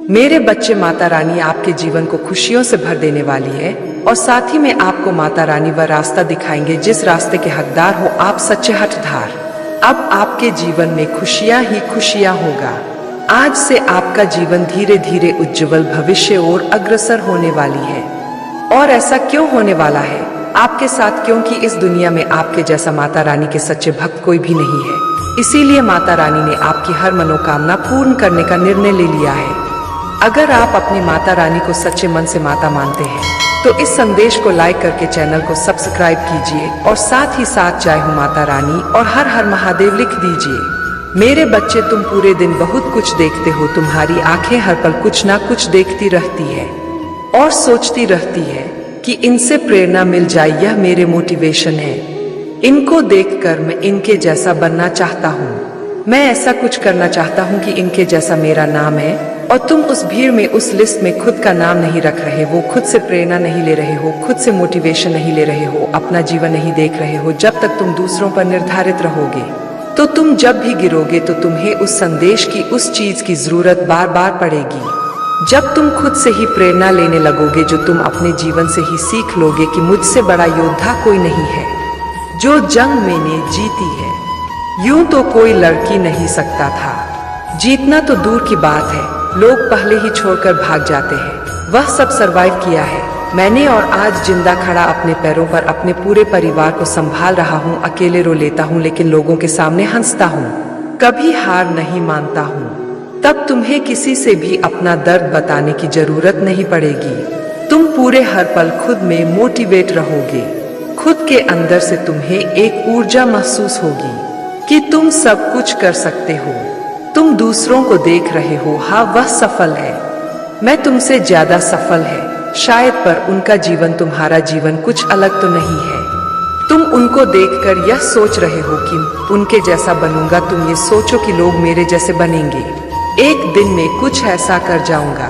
मेरे बच्चे, माता रानी आपके जीवन को खुशियों से भर देने वाली है और साथ ही में आपको माता रानी वह रास्ता दिखाएंगे जिस रास्ते के हकदार हो आप, सच्चे हठधार। अब आपके जीवन में खुशियां ही खुशियां होगा। आज से आपका जीवन धीरे धीरे उज्जवल भविष्य और अग्रसर होने वाली है। और ऐसा क्यों होने वाला है आपके साथ? क्योंकि इस दुनिया में आपके जैसा माता रानी के सच्चे भक्त कोई भी नहीं है। इसीलिए माता रानी ने आपकी हर मनोकामना पूर्ण करने का निर्णय ले लिया है। अगर आप अपनी माता रानी को सच्चे मन से माता मानते हैं तो इस संदेश को लाइक करके चैनल को सब्सक्राइब कीजिए और साथ ही साथ जय हो माता रानी और हर हर महादेव लिख दीजिए। मेरे बच्चे, तुम पूरे दिन बहुत कुछ देखते हो। तुम्हारी आंखें हर पल कुछ ना कुछ देखती रहती है और सोचती रहती है कि इनसे प्रेरणा मिल जाए। यह मेरे मोटिवेशन है। इनको देखकर मैं इनके जैसा बनना चाहता हूँ। मैं ऐसा कुछ करना चाहता हूँ कि इनके जैसा मेरा नाम है। और तुम उस भीड़ में, उस लिस्ट में खुद का नाम नहीं रख रहे हो, खुद से प्रेरणा नहीं ले रहे हो, खुद से मोटिवेशन नहीं ले रहे हो, अपना जीवन नहीं देख रहे हो। जब तक तुम दूसरों पर निर्धारित रहोगे तो तुम जब भी गिरोगे तो तुम्हें उस संदेश की, उस चीज की जरूरत बार बार पड़ेगी। जब तुम खुद से ही प्रेरणा लेने लगोगे, जो तुम अपने जीवन से ही सीख लोगे कि मुझसे बड़ा योद्धा कोई नहीं है। जो जंग मैंने जीती है यूं तो कोई लड़की नहीं सकता था। जीतना तो दूर की बात है, लोग पहले ही छोड़कर भाग जाते हैं। वह सब सरवाइव किया है मैंने और आज जिंदा खड़ा अपने पैरों पर अपने पूरे परिवार को संभाल रहा हूँ। अकेले रो लेता हूँ लेकिन लोगों के सामने हंसता हूँ। कभी हार नहीं मानता हूँ। तब तुम्हें किसी से भी अपना दर्द बताने की जरूरत नहीं पड़ेगी। तुम पूरे हर पल खुद में मोटिवेट रहोगे। खुद के अंदर से तुम्हें एक ऊर्जा महसूस होगी कि तुम सब कुछ कर सकते हो। तुम दूसरों को देख रहे हो, हाँ वह सफल है, मैं तुमसे ज्यादा सफल है शायद, पर उनका जीवन तुम्हारा जीवन कुछ अलग तो नहीं है। तुम उनको देखकर यह सोच रहे हो कि उनके जैसा बनूंगा। तुम ये सोचो कि लोग मेरे जैसे बनेंगे। एक दिन में कुछ ऐसा कर जाऊंगा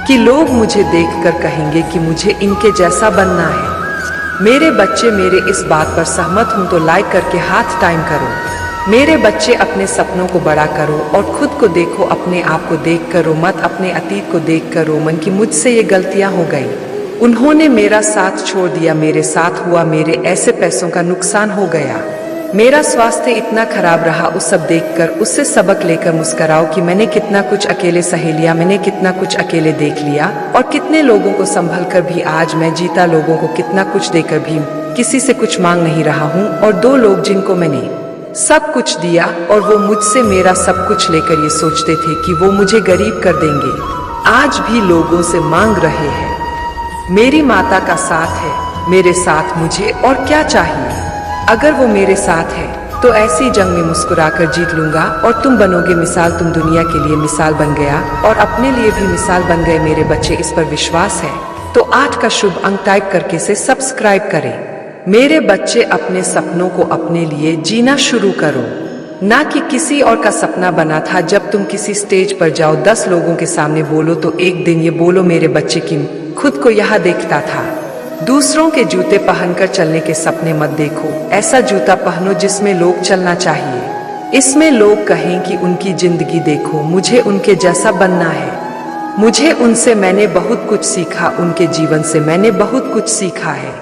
कि लोग मुझे देखकर कहेंगे कि मुझे इनके जैसा बनना है। मेरे बच्चे, मेरे इस बात पर सहमत हूं तो लाइक करके हाथ टाइम करो। मेरे बच्चे, अपने सपनों को बड़ा करो और खुद को देखो। अपने आप को देख करो, मत अपने अतीत को देख करो मन की मुझसे ये गलतियां हो गई। उन्होंने मेरा साथ छोड़ दिया, मेरे साथ हुआ, मेरे ऐसे पैसों का नुकसान हो गया, मेरा स्वास्थ्य इतना खराब रहा। उस सब देखकर उससे सबक लेकर मुस्कुराओ कि मैंने कितना कुछ अकेले सह लिया, मैंने कितना कुछ अकेले देख लिया और कितने लोगों को संभल कर भी आज मैं जीता। लोगों को कितना कुछ देकर भी किसी से कुछ मांग नहीं रहा हूँ। और दो लोग जिनको मैंने सब कुछ दिया और वो मुझसे मेरा सब कुछ लेकर ये सोचते थे कि वो मुझे गरीब कर देंगे, आज भी लोगों से मांग रहे हैं। मेरी माता का साथ है, मेरे साथ मुझे और क्या चाहिए। अगर वो मेरे साथ है तो ऐसी जंग में मुस्कुराकर जीत लूंगा और तुम बनोगे मिसाल। तुम दुनिया के लिए मिसाल बन गया और अपने लिए भी मिसाल बन गए। मेरे बच्चे, इस पर विश्वास है तो 8 का शुभ अंक टाइप करके से सब्सक्राइब करें। मेरे बच्चे, अपने सपनों को अपने लिए जीना शुरू करो, ना कि किसी और का सपना बना था। जब तुम किसी स्टेज पर जाओ, 10 लोगों के सामने बोलो तो एक दिन ये बोलो मेरे बच्चे कि खुद को यहाँ देखता था। दूसरों के जूते पहनकर चलने के सपने मत देखो। ऐसा जूता पहनो जिसमें लोग चलना चाहिए, इसमें लोग कहें कि उनकी जिंदगी देखो, मुझे उनके जैसा बनना है। मुझे उनसे मैंने बहुत कुछ सीखा, उनके जीवन से मैंने बहुत कुछ सीखा है।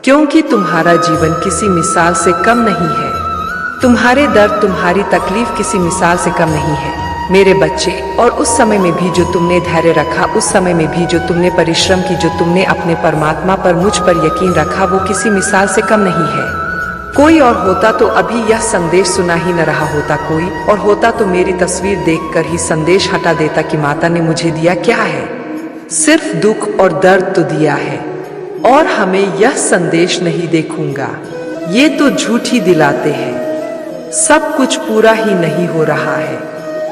क्योंकि तुम्हारा जीवन किसी मिसाल से कम नहीं है। तुम्हारे दर्द, तुम्हारी तकलीफ किसी मिसाल से कम नहीं है मेरे बच्चे। और उस समय में भी जो तुमने धैर्य रखा, उस समय में भी जो तुमने परिश्रम की, जो तुमने अपने परमात्मा पर, मुझ पर यकीन रखा, वो किसी मिसाल से कम नहीं है। कोई और होता तो अभी यह संदेश सुना ही न रहा होता। कोई और होता तो मेरी तस्वीर देखकर ही संदेश हटा देता कि माता ने मुझे दिया क्या है, सिर्फ दुख और दर्द तो दिया है और हमें यह संदेश नहीं देखूंगा। ये तो झूठ ही दिलाते हैं, सब कुछ पूरा ही नहीं हो रहा है।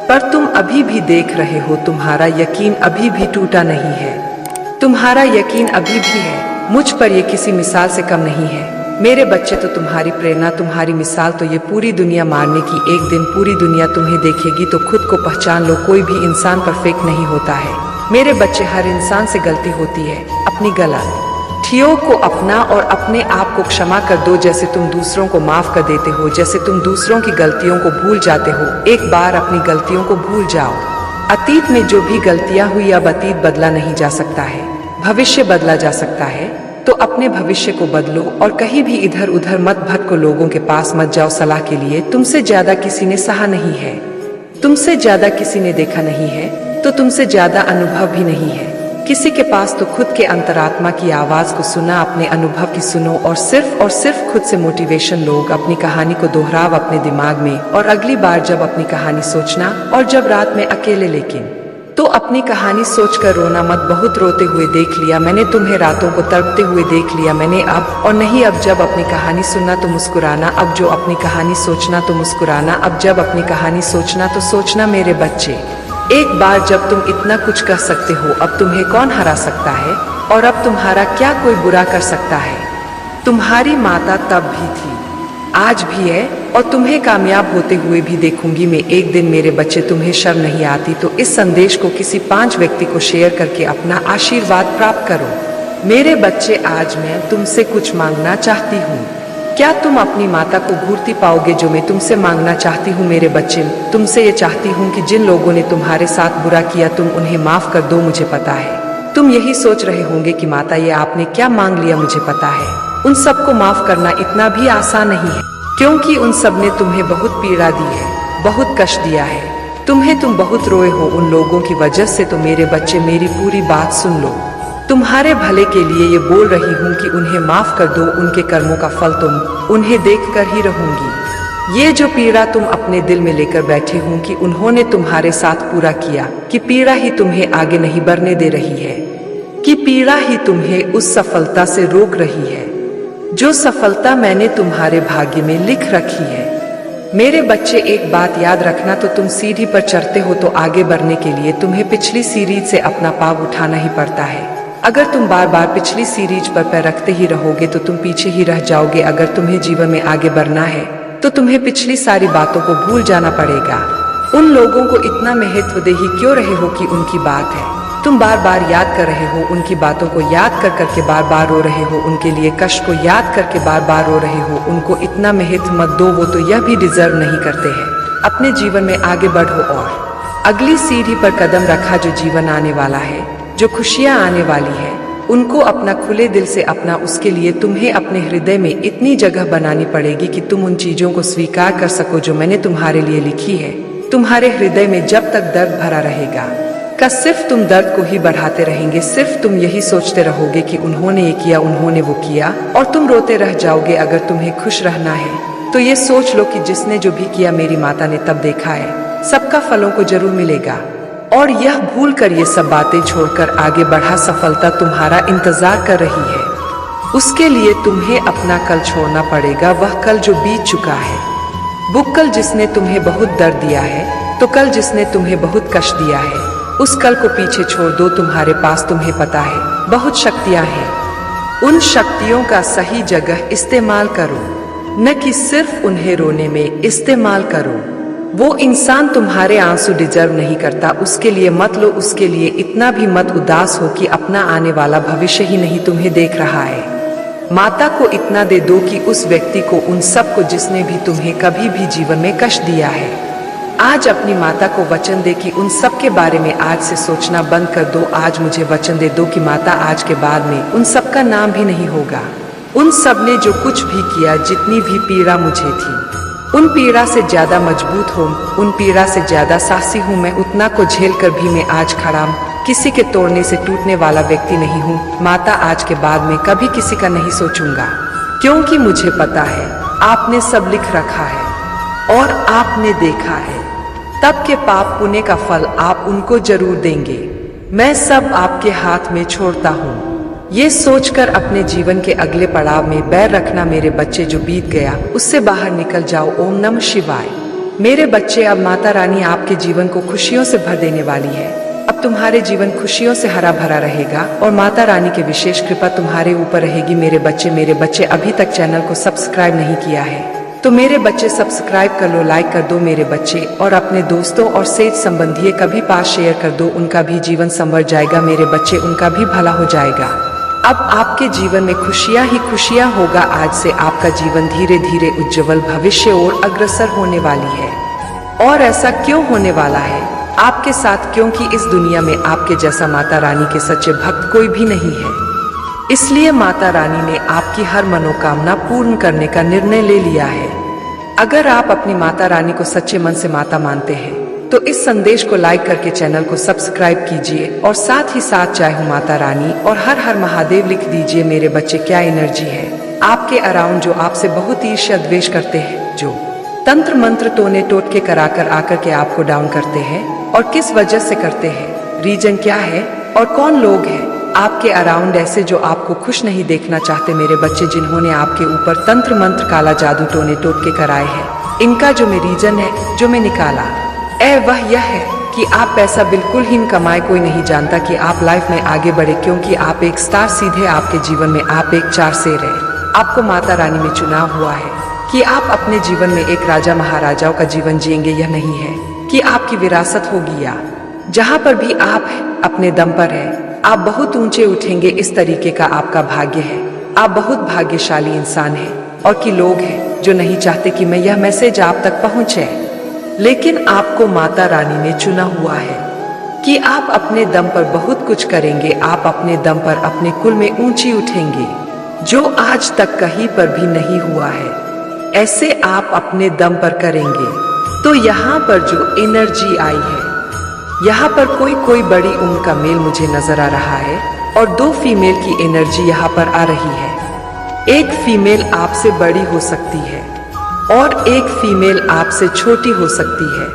पर तुम अभी भी देख रहे हो, तुम्हारा यकीन अभी भी टूटा नहीं है। तुम्हारा यकीन अभी भी है मुझ पर, ये किसी मिसाल से कम नहीं है। मेरे बच्चे, तो तुम्हारी प्रेरणा, तुम्हारी मिसाल तो ये पूरी दुनिया मारने की। एक दिन पूरी दुनिया तुम्हें देखेगी तो खुद को पहचान लो। कोई भी इंसान परफेक्ट नहीं होता है मेरे बच्चे, हर इंसान से गलती होती है। अपनी गलतियों को अपना और अपने आप को क्षमा कर दो, जैसे तुम दूसरों को माफ कर देते हो, जैसे तुम दूसरों की गलतियों को भूल जाते हो। एक बार अपनी गलतियों को भूल जाओ। अतीत में जो भी गलतियां हुई, अब अतीत बदला नहीं जा सकता है, भविष्य बदला जा सकता है। तो अपने भविष्य को बदलो और कहीं भी इधर उधर मत भटको, लोगों के पास मत जाओ सलाह के लिए। तुमसे ज्यादा किसी ने सहा नहीं है, तुमसे ज्यादा किसी ने देखा नहीं है, तो तुमसे ज्यादा अनुभव भी नहीं है किसी के पास। तो खुद के अंतरात्मा की आवाज को सुना, अपने अनुभव की सुनो और सिर्फ खुद से मोटिवेशन लो। अपनी कहानी को दोहराव अपने दिमाग में, और अगली बार जब अपनी कहानी सोचना और जब रात में अकेले, लेकिन तो अपनी कहानी सोचकर रोना मत। बहुत रोते हुए देख लिया मैंने तुम्हें, रातों को तड़पते हुए देख लिया मैंने। अब और नहीं, अब जब अपनी कहानी सुनना तो मुस्कुराना, अब जो अपनी कहानी सोचना तो मुस्कुराना, अब जब अपनी कहानी सोचना तो सोचना। मेरे बच्चे, एक बार जब तुम इतना कुछ कर सकते हो, अब तुम्हें कौन हरा सकता है? और अब तुम्हारा क्या कोई बुरा कर सकता है? तुम्हारी माता तब भी थी, आज भी है, और तुम्हें कामयाब होते हुए भी देखूंगी मैं एक दिन। मेरे बच्चे, तुम्हें शर्म नहीं आती तो इस संदेश को किसी 5 व्यक्ति को शेयर करके अपना आशीर्वाद प्राप्त करो। मेरे बच्चे, आज मैं तुमसे कुछ मांगना चाहती हूँ। क्या तुम अपनी माता को भूलती पाओगे जो मैं तुमसे मांगना चाहती हूँ? मेरे बच्चे, तुमसे ये चाहती हूँ कि जिन लोगों ने तुम्हारे साथ बुरा किया, तुम उन्हें माफ कर दो। मुझे पता है तुम यही सोच रहे होंगे कि माता, ये आपने क्या मांग लिया? मुझे पता है उन सबको माफ करना इतना भी आसान नहीं है, क्योंकि उन सब ने तुम्हें बहुत पीड़ा दी है, बहुत कष्ट दिया है तुम बहुत रोए हो उन लोगों की वजह से। तो मेरे बच्चे, मेरी पूरी बात सुन लो। तुम्हारे भले के लिए ये बोल रही हूँ कि उन्हें माफ कर दो। उनके कर्मों का फल तुम उन्हें देख कर ही रहूंगी। ये जो पीड़ा तुम अपने दिल में लेकर बैठे हो कि उन्होंने तुम्हारे साथ पूरा किया, कि पीड़ा ही तुम्हें आगे नहीं बढ़ने दे रही है, कि पीड़ा ही तुम्हें उस सफलता से रोक रही है जो सफलता मैंने तुम्हारे भाग्य में लिख रखी है। मेरे बच्चे, एक बात याद रखना, तो तुम सीढ़ी पर चढ़ते हो तो आगे बढ़ने के लिए तुम्हें पिछली सीढ़ी से अपना पाँव उठाना ही पड़ता है। अगर तुम बार बार पिछली सीढ़ी पर पैर रखते ही रहोगे तो तुम पीछे ही रह जाओगे। अगर तुम्हें जीवन में आगे बढ़ना है तो तुम्हें पिछली सारी बातों को भूल जाना पड़ेगा। उन लोगों को इतना महत्व दे ही क्यों रहे हो कि उनकी बात है, तुम बार बार याद कर रहे हो, उनकी बातों को याद कर करके बार बार रो रहे हो, उनके लिए कष्ट को याद करके बार बार रो रहे हो। उनको इतना महत्व मत दो, वो तो यह भी डिजर्व नहीं करते हैं। अपने जीवन में आगे बढ़ो और अगली सीढ़ी पर कदम रखा। जो जीवन आने वाला है, जो खुशियां आने वाली है, उनको अपना खुले दिल से अपना। उसके लिए तुम्हें अपने हृदय में इतनी जगह बनानी पड़ेगी कि तुम उन चीजों को स्वीकार कर सको जो मैंने तुम्हारे लिए लिखी है। तुम्हारे हृदय में जब तक दर्द भरा रहेगा का सिर्फ तुम दर्द को ही बढ़ाते रहेंगे। सिर्फ तुम यही सोचते रहोगे कि उन्होंने ये किया, उन्होंने वो किया, और तुम रोते रह जाओगे। अगर तुम्हें खुश रहना है तो ये सोच लो कि जिसने जो भी किया मेरी माता ने तब देखा है, सबका फलों को जरूर मिलेगा। और यह भूल कर ये सब बातें छोड़कर आगे बढ़ा। सफलता तुम्हारा इंतजार कर रही है। उसके लिए तुम्हें अपना कल छोड़ना पड़ेगा, वह कल जो बीत चुका है। वो कल जिसने तुम्हें बहुत दर्द दिया है, तो कल जिसने तुम्हें बहुत कष्ट दिया है, उस कल को पीछे छोड़ दो। तुम्हारे पास, तुम्हें पता है, बहुत शक्तियां हैं। उन शक्तियों का सही जगह इस्तेमाल करो, न कि सिर्फ उन्हें रोने में इस्तेमाल करो। वो इंसान तुम्हारे आंसू डिजर्व नहीं करता, उसके लिए मत लो। उसके लिए इतना भी मत उदास हो कि अपना आने वाला भविष्य ही नहीं तुम्हें देख रहा है। माता को इतना दे दो कि उस व्यक्ति को, उन सब को जिसने भी तुम्हें कभी भी जीवन में कष्ट दिया है, आज अपनी माता को वचन दे कि उन सब के बारे में आज से सोचना बंद कर दो। आज मुझे वचन दे दो कि माता, आज के बाद में उन सब का नाम भी नहीं होगा। उन सब ने जो कुछ भी किया, जितनी भी पीड़ा मुझे थी, उन पीड़ा से ज्यादा मजबूत हूँ, उन पीड़ा से ज्यादा साहसी हूँ मैं। उतना को झेल कर भी मैं आज खड़ा हूँ। किसी के तोड़ने से टूटने वाला व्यक्ति नहीं हूँ। माता, आज के बाद में कभी किसी का नहीं सोचूंगा, क्योंकि मुझे पता है आपने सब लिख रखा है और आपने देखा है। तब के पाप पुण्य का फल आप उनको जरूर देंगे। मैं सब आपके हाथ में छोड़ता हूँ। ये सोचकर अपने जीवन के अगले पड़ाव में पैर रखना। मेरे बच्चे, जो बीत गया उससे बाहर निकल जाओ। ओम नमः शिवाय। मेरे बच्चे, अब माता रानी आपके जीवन को खुशियों से भर देने वाली है। अब तुम्हारे जीवन खुशियों से हरा भरा रहेगा और माता रानी की विशेष कृपा तुम्हारे ऊपर रहेगी। मेरे बच्चे, अभी तक चैनल को सब्सक्राइब नहीं किया है तो मेरे बच्चे सब्सक्राइब कर लो, लाइक कर दो मेरे बच्चे, और अपने दोस्तों और सेज संबंधी कभी पास शेयर कर दो। उनका भी जीवन संवर जाएगा मेरे बच्चे, उनका भी भला हो जाएगा। अब आपके जीवन में खुशियां ही खुशियां होगा। आज से आपका जीवन धीरे धीरे उज्जवल भविष्य और अग्रसर होने वाली है। और ऐसा क्यों होने वाला है, आपके साथ, क्योंकि इस दुनिया में आपके जैसा माता रानी के सच्चे भक्त कोई भी नहीं है। इसलिए माता रानी ने आपकी हर मनोकामना पूर्ण करने का निर्णय ले लिया है। अगर आप अपनी माता रानी को सच्चे मन से माता मानते हैं तो इस संदेश को लाइक करके चैनल को सब्सक्राइब कीजिए और साथ ही साथ जय हो माता रानी और हर हर महादेव लिख दीजिए। मेरे बच्चे, क्या एनर्जी है आपके अराउंड जो आपसे बहुत ईर्ष्या द्वेष करते हैं, जो तंत्र मंत्र टोने टोटके कराकर आकर के आपको डाउन करते हैं, और किस वजह से करते हैं, रीजन क्या है और कौन लोग हैं आपके अराउंड ऐसे जो आपको खुश नहीं देखना चाहते। मेरे बच्चे, जिन्होंने आपके ऊपर तंत्र मंत्र काला जादू टोने टोटके कराए हैं, इनका जो मैं रीजन है, जो मैं निकाला वह यह है कि आप पैसा बिल्कुल ही कमाए। कोई नहीं जानता कि आप लाइफ में आगे बढ़े, क्योंकि आप एक स्टार सीधे आपके जीवन में आप एक चार शेर है। आपको माता रानी में चुना हुआ है कि आप अपने जीवन में एक राजा महाराजाओं का जीवन जिएंगे। यह नहीं है कि आपकी विरासत होगी या जहाँ पर भी आप अपने दम पर है आप बहुत ऊंचे उठेंगे। इस तरीके का आपका भाग्य है। आप बहुत भाग्यशाली इंसान है और कि लोग हैं जो नहीं चाहते कि मैं यह मैसेज आप तक पहुँचे, लेकिन आपको माता रानी ने चुना हुआ है कि आप अपने दम पर बहुत कुछ करेंगे। आप अपने दम पर अपने कुल में ऊंची उठेंगे, जो आज तक कहीं पर भी नहीं हुआ है। ऐसे आप अपने दम पर करेंगे। तो यहाँ पर जो एनर्जी आई है, यहाँ पर कोई बड़ी उम्र का मेल मुझे नजर आ रहा है और दो फीमेल की एनर्जी यहाँ पर आ रही है। एक फीमेल आपसे बड़ी हो सकती है और एक फीमेल आपसे छोटी हो सकती है।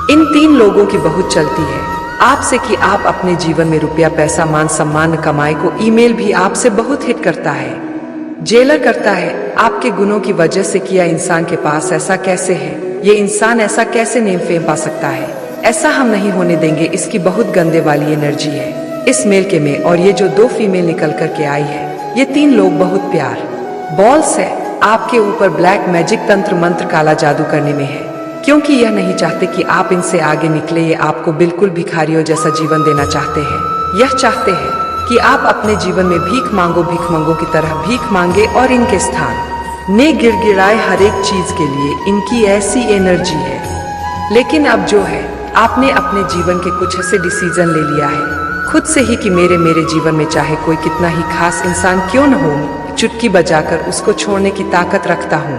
इन तीन लोगों की बहुत चलती है आपसे कि आप अपने जीवन में रुपया पैसा मान सम्मान कमाए को। ईमेल भी आपसे बहुत हिट करता है, जेलर करता है आपके गुणों की वजह से। किया इंसान के पास ऐसा कैसे है, ये इंसान ऐसा कैसे नेम फेम पा सकता है, ऐसा हम नहीं होने देंगे। इसकी बहुत गंदे वाली एनर्जी है इस मेल के में। और ये जो दो फीमेल निकल करके आई है, ये तीन लोग बहुत प्यार बॉल्स है आपके ऊपर ब्लैक मैजिक तंत्र मंत्र काला जादू करने में है, क्योंकि यह नहीं चाहते कि आप इनसे आगे निकले। ये आपको बिल्कुल भिखारियों जैसा जीवन देना चाहते हैं। यह चाहते हैं कि आप अपने जीवन में भीख मांगो की तरह भीख मांगे और इनके स्थान ने गिड़गिड़ाए हर एक चीज के लिए। इनकी ऐसी एनर्जी है। लेकिन अब जो है, आपने अपने जीवन के कुछ ऐसे डिसीजन ले लिया है खुद से ही कि मेरे जीवन में चाहे कोई कितना ही खास इंसान क्यों न हो, चुटकी बजाकर उसको छोड़ने की ताकत रखता हूँ।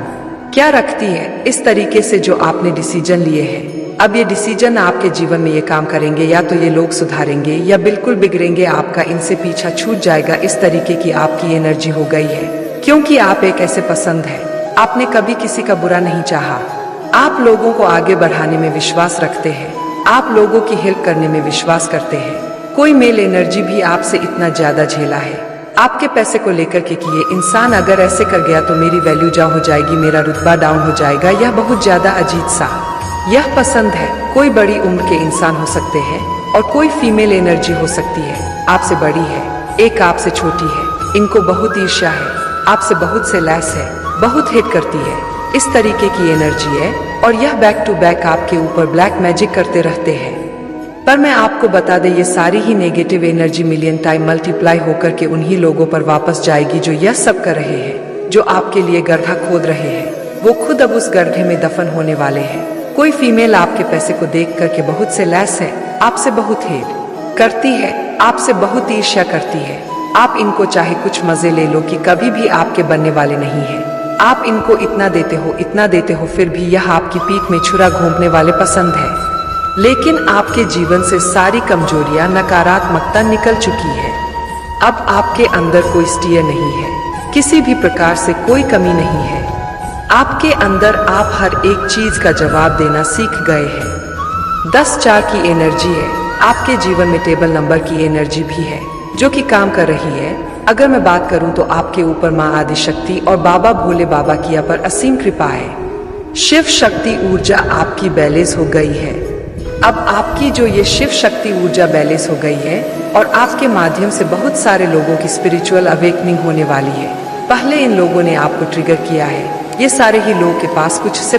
क्या रखती है? इस तरीके से जो आपने डिसीजन लिए हैं, अब ये डिसीजन आपके जीवन में ये काम करेंगे। या तो ये लोग सुधारेंगे या बिल्कुल बिगड़ेंगे। आपका इनसे पीछा छूट जाएगा। इस तरीके की आपकी एनर्जी हो गई है, क्योंकि आप एक ऐसे पसंद है, आपने कभी किसी का बुरा नहीं चाहा। आप लोगों को आगे बढ़ाने में विश्वास रखते हैं, आप लोगों की हेल्प करने में विश्वास करते हैं। कोई मेल एनर्जी भी आपसे इतना ज्यादा झेला है आपके पैसे को लेकर के कि ये इंसान अगर ऐसे कर गया तो मेरी वैल्यू डाउन हो जाएगी, मेरा रुतबा डाउन हो जाएगा। यह बहुत ज्यादा अजीब सा यह पसंद है। कोई बड़ी उम्र के इंसान हो सकते हैं और कोई फीमेल एनर्जी हो सकती है। आपसे बड़ी है, एक आपसे छोटी है। इनको बहुत ईर्ष्या है, आपसे बहुत से लैस है, बहुत हेट करती है। इस तरीके की एनर्जी है और यह बैक टू बैक आपके ऊपर ब्लैक मैजिक करते रहते हैं। पर मैं आपको बता दें, ये सारी ही negative energy million time multiply होकर के उन्हीं लोगों पर वापस जाएगी जो यह सब कर रहे हैं, जो आपके लिए गड्ढा खोद रहे हैं। वो खुद अब उस गड्ढे में दफन होने वाले हैं। कोई फीमेल आपके पैसे को देख करके बहुत से लैस है, आपसे बहुत हेट करती है, आपसे बहुत ईर्ष्या करती है। आप इनको चाहे कुछ मजे ले लो कि कभी भी आपके बनने वाले नहीं है। आप इनको इतना देते हो, फिर भी यह आपकी पीठ में छुरा घोंपने वाले पसंद है। लेकिन आपके जीवन से सारी कमजोरियां, नकारात्मकता निकल चुकी है। अब आपके अंदर कोई स्टीयर नहीं है, किसी भी प्रकार से कोई कमी नहीं है आपके अंदर। आप हर एक चीज का जवाब देना सीख गए हैं। 10-4 की एनर्जी है आपके जीवन में। टेबल नंबर की एनर्जी भी है जो कि काम कर रही है। अगर मैं बात करूं तो आपके ऊपर माँ आदिशक्ति और बाबा भोले बाबा की पर असीम कृपा है। शिव शक्ति ऊर्जा आपकी बैलेंस हो गई है। अब आपकी जो ये शिव शक्ति ऊर्जा बैलेंस हो गई है और आपके माध्यम से बहुत सारे लोगों की स्पिरिचुअल अवेकनिंग होने वाली है। पहले इन लोगों ने आपको ट्रिगर किया है। ये सारे ही लोगों के पास कुछ से